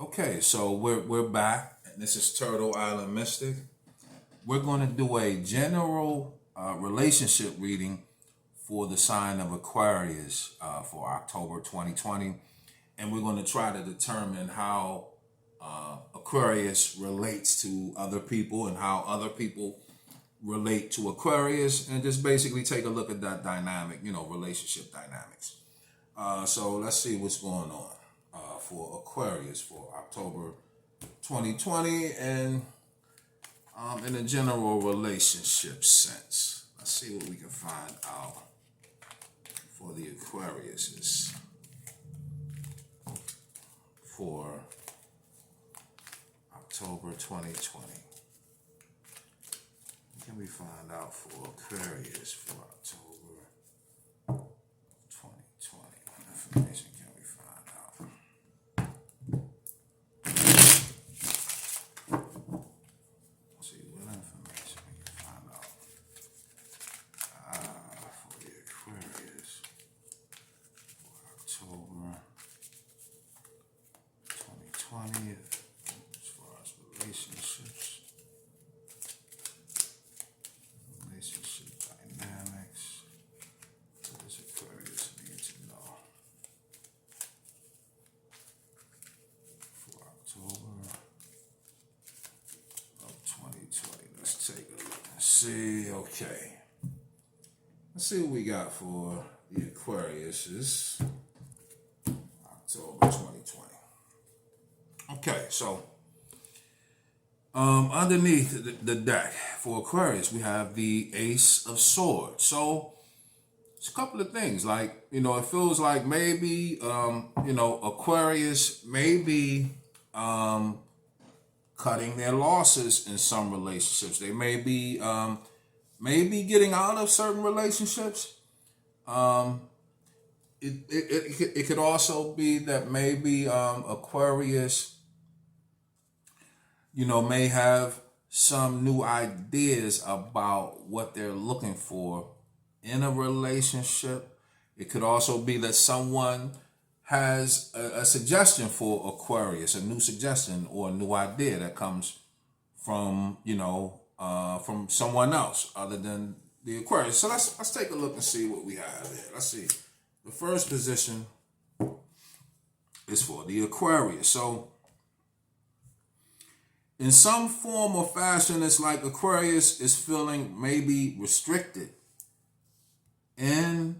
Okay, so we're back, and this is Turtle Island Mystic. We're going to do a general relationship reading for the sign of Aquarius for October 2020, and we're going to try to determine how Aquarius relates to other people and how other people relate to Aquarius, and just basically take a look at that dynamic, relationship dynamics. So let's see what's going on for Aquarius for October 2020 and in a general relationship sense. Let's see what we can find out for the Aquariuses for October 2020. What can we find out for Aquarius for October 2020? What information can we find out? Let's see what information we can find out for the Aquarius for October 2020 as far as relationship dynamics. What does Aquarius need to know for October of 2020? Let's take a look and see. Okay. Let's see what we got for the Aquariuses October 2020. Okay, so underneath the deck for Aquarius, we have the Ace of Swords. So it's a couple of things. Like, it feels like maybe, Aquarius may be cutting their losses in some relationships. They may be getting out of certain relationships. It could also be that maybe Aquarius, may have some new ideas about what they're looking for in a relationship. It could also be that someone has a suggestion for Aquarius, a new suggestion or a new idea that comes from, from someone else other than the Aquarius. So let's take a look and see what we have here. Let's see. The first position is for the Aquarius. So in some form or fashion, it's like Aquarius is feeling maybe restricted in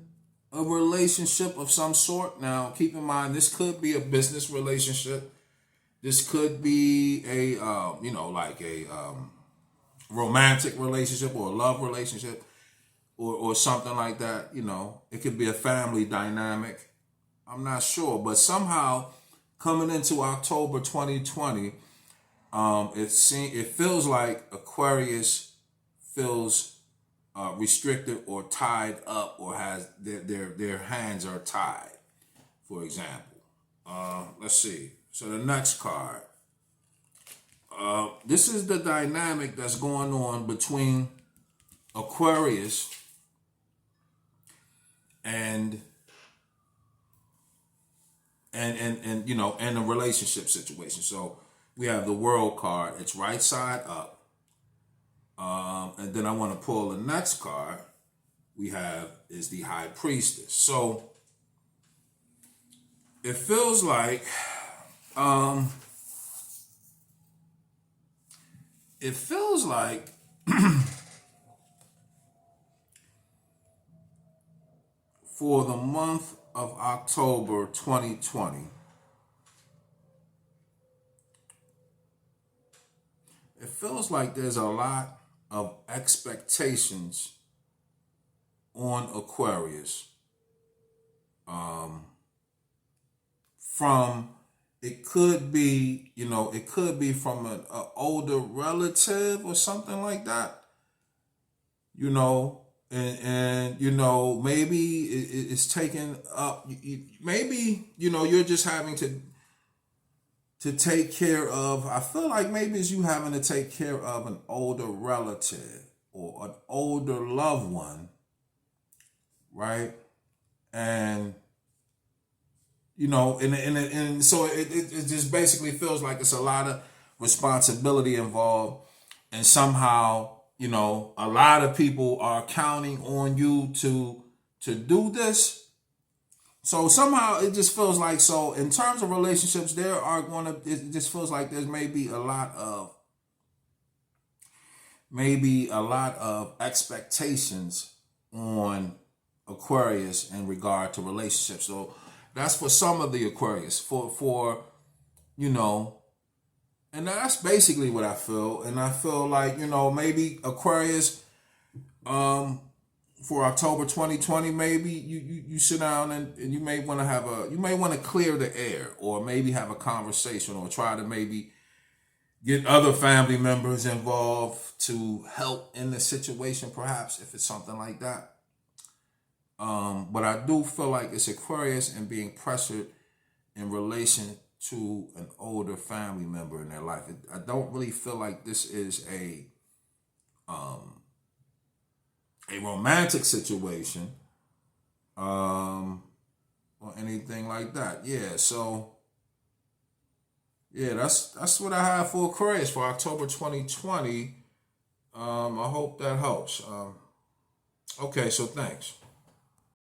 a relationship of some sort. Now, keep in mind, this could be a business relationship. This could be a, like a romantic relationship or a love relationship or something like that. It could be a family dynamic. I'm not sure. But somehow, coming into October 2020, it feels like Aquarius feels restricted or tied up, or has their hands are tied, for example. Let's see. So the next card. This is the dynamic that's going on between Aquarius and a relationship situation. So we have the World card. It's right side up. And then I want to pull the next card we have is the High Priestess. So it feels like for the month of October 2020, it feels like there's a lot of expectations on Aquarius from, it could be from an older relative or something like that, and maybe it's taken up, maybe you're just having to take care of, I feel like maybe it's you having to take care of an older relative or an older loved one, right? And and so it just basically feels like it's a lot of responsibility involved, and somehow, a lot of people are counting on you to do this. So somehow it just feels like, so in terms of relationships, it just feels like there's maybe a lot of expectations on Aquarius in regard to relationships. So that's for some of the Aquarius. For and that's basically what I feel. And I feel like, maybe Aquarius, for October 2020, maybe you sit down and you may want to clear the air, or maybe have a conversation, or try to maybe get other family members involved to help in the situation, perhaps, if it's something like that. But I do feel like it's Aquarius and being pressured in relation to an older family member in their life. I don't really feel like this is a romantic situation, or anything like that. Yeah, so yeah, that's what I have for Aquarius for October 2020. I hope that helps. Okay, so thanks.